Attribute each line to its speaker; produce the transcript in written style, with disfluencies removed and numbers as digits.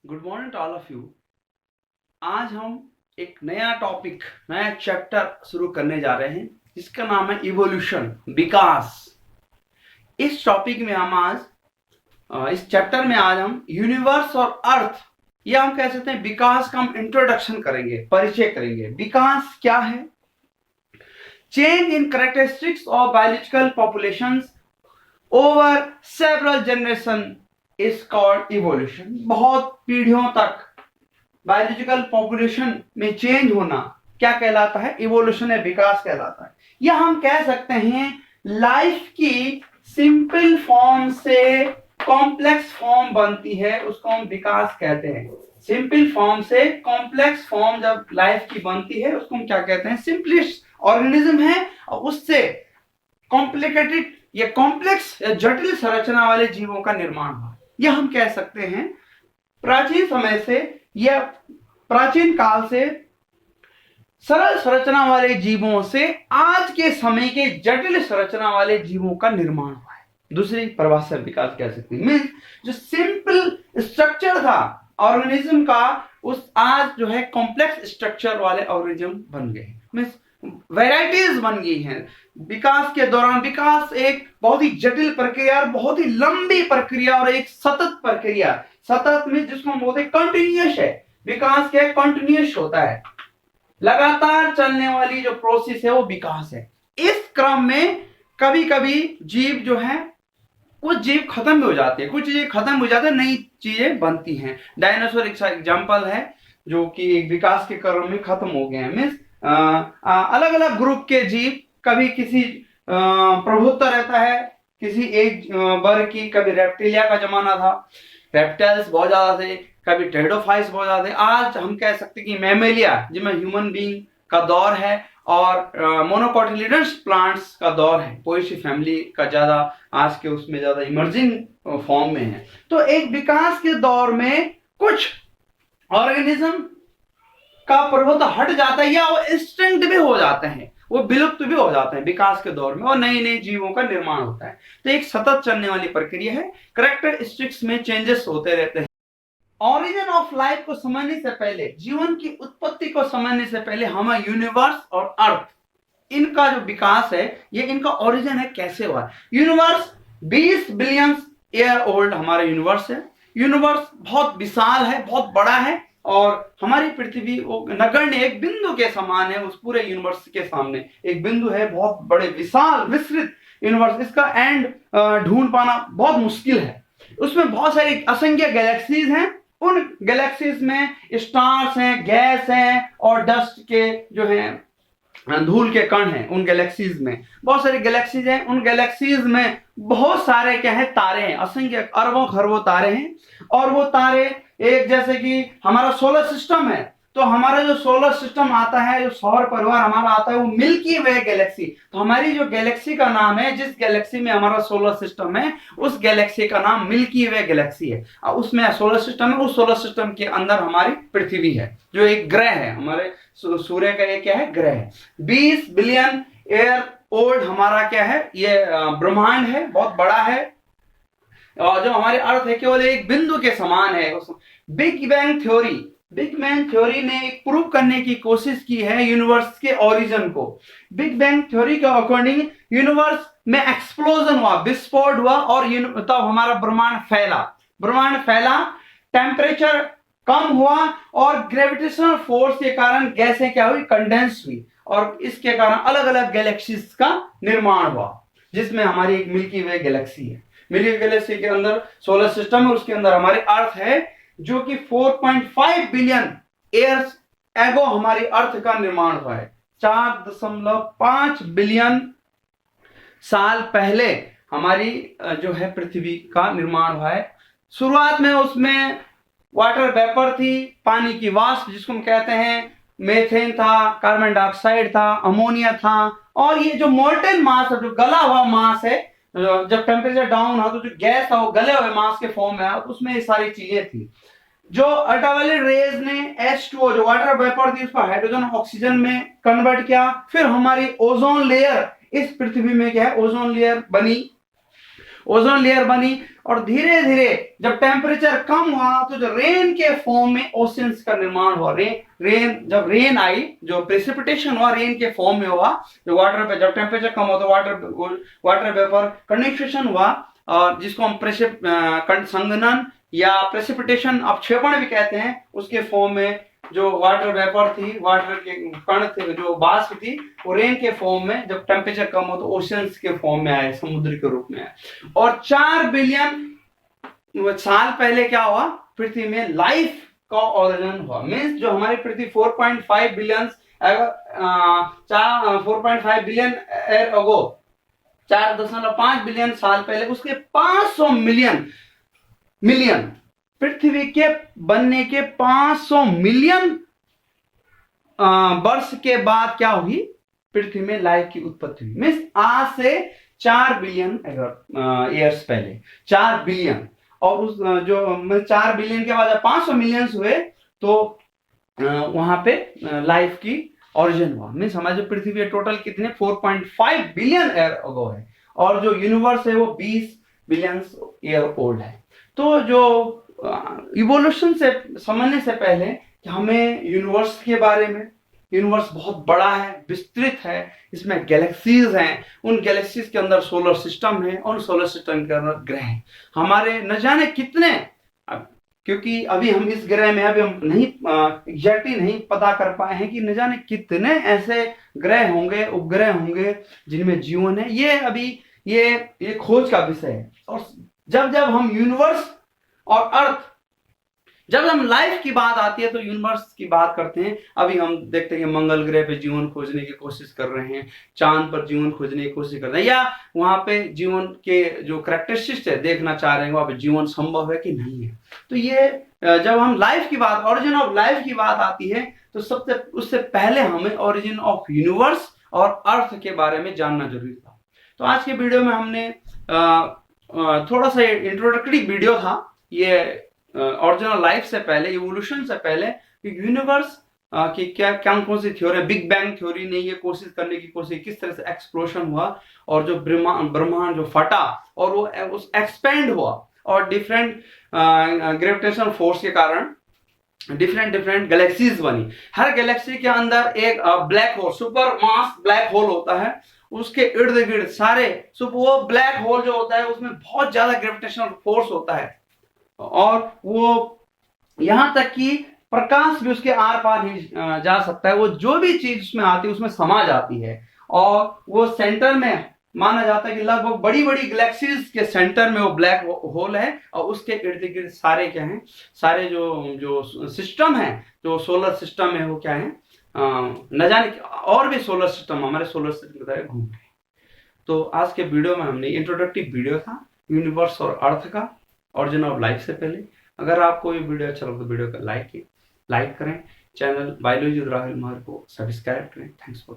Speaker 1: Good morning to all of you. आज हम एक नया टॉपिक, नया चैप्टर शुरू करने जा रहे हैं जिसका नाम है इवोल्यूशन, विकास। इस टॉपिक में हम आज इस चैप्टर में आज हम यूनिवर्स और अर्थ, या हम कह सकते हैं विकास का हम इंट्रोडक्शन करेंगे, परिचय करेंगे। विकास क्या है? Change in characteristics of biological populations over several generation is called evolution. बहुत पीढ़ियों तक बायोलॉजिकल पॉपुलेशन में चेंज होना क्या कहलाता है? इवोल्यूशन है, विकास कहलाता है। या हम कह सकते हैं लाइफ की सिंपल फॉर्म से कॉम्प्लेक्स फॉर्म बनती है, उसको हम विकास कहते हैं। सिंपल फॉर्म से कॉम्प्लेक्स फॉर्म जब लाइफ की बनती है उसको हम क्या कहते हैं? सिंपलेस्ट ऑर्गेनिज्म है और उससे कॉम्प्लिकेटेड या कॉम्प्लेक्स या जटिल संरचना वाले जीवों का निर्माण हुआ। यह हम कह सकते हैं प्राचीन समय से या प्राचीन काल से सरल संरचना वाले जीवों से आज के समय के जटिल संरचना वाले जीवों का निर्माण हुआ है। दूसरी परिभाषा विकास कह सकते हैं, मीन्स जो सिंपल स्ट्रक्चर था ऑर्गेनिज्म का, उस आज जो है कॉम्प्लेक्स स्ट्रक्चर वाले ऑर्गेनिज्म बन गए, मीन्स वैरायटीज बन गई हैं। विकास के दौरान विकास एक बहुत ही जटिल प्रक्रिया, बहुत ही लंबी प्रक्रिया और एक सतत प्रक्रिया। सतत में जिसको हम बोलते हैं कंटिन्यूअस है। विकास क्या है? कंटिन्यूअस होता है, लगातार चलने वाली जो प्रोसेस है वो विकास है। इस क्रम में कभी कभी जीव जो है, कुछ जीव खत्म हो जाते हैं, कुछ जीव खत्म हो जाते हैं, नई चीजें बनती हैं। डायनासोर एक एग्जाम्पल है जो कि विकास के क्रम में खत्म हो गए हैं। मीन्स अलग अलग ग्रुप के जीव, कभी किसी प्रभुत्व रहता है किसी एक वर्ग की। कभी रेप्टिलिया का जमाना था, रेप्टाइल्स बहुत ज्यादा थे, कभी टेरिडोफाइट्स बहुत ज्यादा थे। आज हम कह सकते कि मैमेलिया जिसमें ह्यूमन बीइंग का दौर है और मोनोकोटिलिडनस प्लांट्स का दौर है। पोएसी फैमिली का ज्यादा आज के उसमें ज्यादा इमर्जिंग फॉर्म में है। तो एक विकास के दौर में कुछ ऑर्गेनिज्म का प्रभुत्व हट जाता है या वो एक्सटिंक्ट भी हो जाते हैं, वो विलुप्त भी हो जाते हैं विकास के दौर में, और नए नए जीवों का निर्माण होता है। तो एक सतत चलने वाली प्रक्रिया है। कैरेक्टरिस्टिक्स में चेंजेस होते रहते हैं। ऑरिजिन ऑफ लाइफ को समझने से पहले, जीवन की उत्पत्ति को समझने से पहले, हमें यूनिवर्स और अर्थ, इनका जो विकास है, ये इनका ओरिजिन है, कैसे हुआ। यूनिवर्स 20 बिलियन ईयर ओल्ड हमारा यूनिवर्स है। यूनिवर्स बहुत विशाल है, बहुत बड़ा है, और हमारी पृथ्वी वो नगण्य एक बिंदु के समान है उस पूरे यूनिवर्स के सामने। एक बिंदु है, बहुत बड़े विशाल विस्तृत यूनिवर्स। इसका एंड ढूंढ पाना बहुत मुश्किल है। उसमें बहुत सारी असंख्य गैलेक्सीज हैं। उन गैलेक्सीज में स्टार्स हैं, गैस हैं और डस्ट के जो हैं धूल के कण हैं। उन गैलेक्सीज में बहुत सारी गैलेक्सीज हैं। उन गैलेक्सीज में बहुत सारे क्या है? तारे हैं, असंख्य अरबों खरबों तारे हैं। और वो तारे एक, जैसे कि हमारा सोलर सिस्टम है, तो हमारा जो सोलर सिस्टम आता है, जो सौर परिवार हमारा आता है, वो मिल्की वे गैलेक्सी। तो हमारी जो गैलेक्सी का नाम है, जिस गैलेक्सी में हमारा सोलर सिस्टम है, उस गैलेक्सी का नाम मिल्की वे गैलेक्सी है। और उसमें सोलर सिस्टम है, उस सोलर सिस्टम के अंदर हमारी पृथ्वी है जो एक ग्रह है। हमारे सूर्य का एक क्या है? ग्रह है। 20 बिलियन ईयर ओल्ड हमारा क्या है? ये ब्रह्मांड है, बहुत बड़ा है। और जो हमारे अर्थ है केवल एक बिंदु के समान है। बिग बैंग थ्योरी ने प्रूव करने की कोशिश की है यूनिवर्स के ओरिजिन को। बिग बैंग थ्योरी के अकॉर्डिंग यूनिवर्स में एक्सप्लोजन हुआ, विस्फोट हुआ, और तब हमारा ब्रह्मांड फैला, टेम्परेचर कम हुआ और ग्रेविटेशनल फोर्स के कारण गैसें क्या हुई? कंडेंस हुई, और इसके कारण अलग अलग गैलेक्सीज का निर्माण हुआ, जिसमें हमारी एक मिल्की वे गैलेक्सी है। मिल्की वे गैलेक्सी के अंदर सोलर सिस्टम है, उसके अंदर हमारे अर्थ है, जो कि 4.5 बिलियन ईयर्स एगो हमारी अर्थ का निर्माण हुआ है। 4.5 बिलियन साल पहले हमारी जो है पृथ्वी का निर्माण हुआ है। शुरुआत में उसमें वाटर वेपर थी, पानी की वाष्प जिसको हम कहते हैं, मेथेन था, कार्बन डाइऑक्साइड था, अमोनिया था, और ये जो मोल्टेन मास है, जो गला हुआ मास है, जब टेम्परेचर डाउन हो तो जो गैस था वो गले हुए मास के फॉर्म में आया, तो उसमें ये सारी चीजें थी। जो अल्ट्रावायलेट रेज ने H2O जो वाटर वेपर थी उसको हाइड्रोजन ऑक्सीजन में कन्वर्ट किया। फिर हमारी ओजोन लेयर, इस पृथ्वी में क्या है? ओजोन लेयर बनी। ओजोन लेयर बनी, और धीरे धीरे जब टेम्परेचर कम हुआ तो जो रेन के फॉर्म में ओशियंस का निर्माण हुआ। जब रेन आई, जो प्रेसिपिटेशन हुआ रेन के फॉर्म में हुआ, जो वाटर पे जब टेम्परेचर कम हुआ तो वाटर वेपर कंडेंसेशन हुआ, और जिसको हम संघनन या प्रेसिपिटेशन अपक्षेपण भी कहते हैं, उसके फॉर्म में जो वाटर वेपर थी, वाटर के कण थे, जो वाष्प थी, वो रेन के फॉर्म में जब टेम्परेचर कम हो तो ओशियंस के फॉर्म में आए, समुद्र के रूप में आए। और 4 बिलियन साल पहले क्या हुआ, पृथ्वी में लाइफ का ओरिजिन हुआ। मीन्स जो हमारी पृथ्वी 4.5 billion 4.5 billion year ago, 4.5 billion साल पहले, उसके 500 मिलियन पृथ्वी के बनने के 500 मिलियन वर्ष के बाद क्या हुई, पृथ्वी में लाइफ की उत्पत्ति हुई। मीन्स आज से 4 बिलियन ईयर्स पहले, 4 बिलियन, और उस जो 4 बिलियन के बाद 500 मिलियन हुए तो वहां पे लाइफ की ओरिजिन हुआ। मीन्स हमारी जो पृथ्वी है टोटल कितने 4.5 बिलियन ईयर अगो है, और जो यूनिवर्स है वो 20 बिलियन ईयर ओल्ड है। तो जो इवोल्यूशन से समझने से पहले कि हमें यूनिवर्स के बारे में, यूनिवर्स बहुत बड़ा है, विस्तृत है, इसमें गैलेक्सीज हैं, उन गैलेक्सीज के अंदर सोलर सिस्टम है, और सोलर सिस्टम के अंदर ग्रह हैं, हमारे न जाने कितने, क्योंकि अभी हम इस ग्रह में अभी हम नहीं एग्जैक्टली नहीं पता कर पाए हैं कि न जाने कितने ऐसे ग्रह होंगे, उपग्रह होंगे जिनमें जीवन है। ये अभी ये खोज का विषय है। और जब जब हम यूनिवर्स और अर्थ, जब हम लाइफ की बात आती है तो यूनिवर्स की बात करते हैं। अभी हम देखते हैं कि मंगल ग्रह पे जीवन खोजने की कोशिश कर रहे हैं, चांद पर जीवन खोजने की कोशिश कर रहे हैं, या वहां पे जीवन के जो कैरेक्टरिस्टिक्स है देखना चाह रहे हैं वहां पे जीवन संभव है कि नहीं है। तो ये जब हम लाइफ की बात, ओरिजिन ऑफ लाइफ की बात आती है, तो उससे पहले हमें ओरिजिन ऑफ यूनिवर्स और अर्थ के बारे में जानना जरूरी था। तो आज के वीडियो में हमने थोड़ा सा इंट्रोडक्टरी वीडियो था, ये ओरिजिनल लाइफ से पहले, इवोल्यूशन से पहले, यूनिवर्स की क्या कौन सी थ्योरी, बिग बैंग थ्योरी ने ये कोशिश करने की कोशिश, किस तरह से एक्सप्लोशन हुआ, और जो ब्रह्मांड जो फटा और वो उस एक्सपेंड हुआ, और डिफरेंट ग्रेविटेशनल फोर्स के कारण डिफरेंट गैलेक्सीज बनी। हर गैलेक्सी के अंदर एक ब्लैक होल, सुपर मास ब्लैक होल होता है, उसके इर्द गिर्द सारे वो ब्लैक होल जो होता है उसमें बहुत ज्यादा ग्रेविटेशनल फोर्स होता है, और वो यहां तक कि प्रकाश भी उसके आर पार नहीं जा सकता है। वो जो भी चीज उसमें आती है उसमें समा जाती है, और वो सेंटर में माना जाता है कि लगभग बड़ी बड़ी गैलेक्सीज के सेंटर में वो ब्लैक होल है, और उसके इर्द गिर्द सारे क्या हैं, सारे जो सिस्टम है, जो सोलर सिस्टम है, वो क्या है, न जाने और भी सोलर सिस्टम हमारे सोलर सिस्टम की तरह घूम रहे हैं। तो आज के वीडियो में हमने इंट्रोडक्टिव वीडियो था यूनिवर्स और अर्थ का, ओरिजिन ऑफ लाइफ से पहले। अगर आपको ये वीडियो अच्छा लगा तो वीडियो को लाइक करें, चैनल बायोलॉजी विद राहुल महर को सब्सक्राइब करें। Thanks for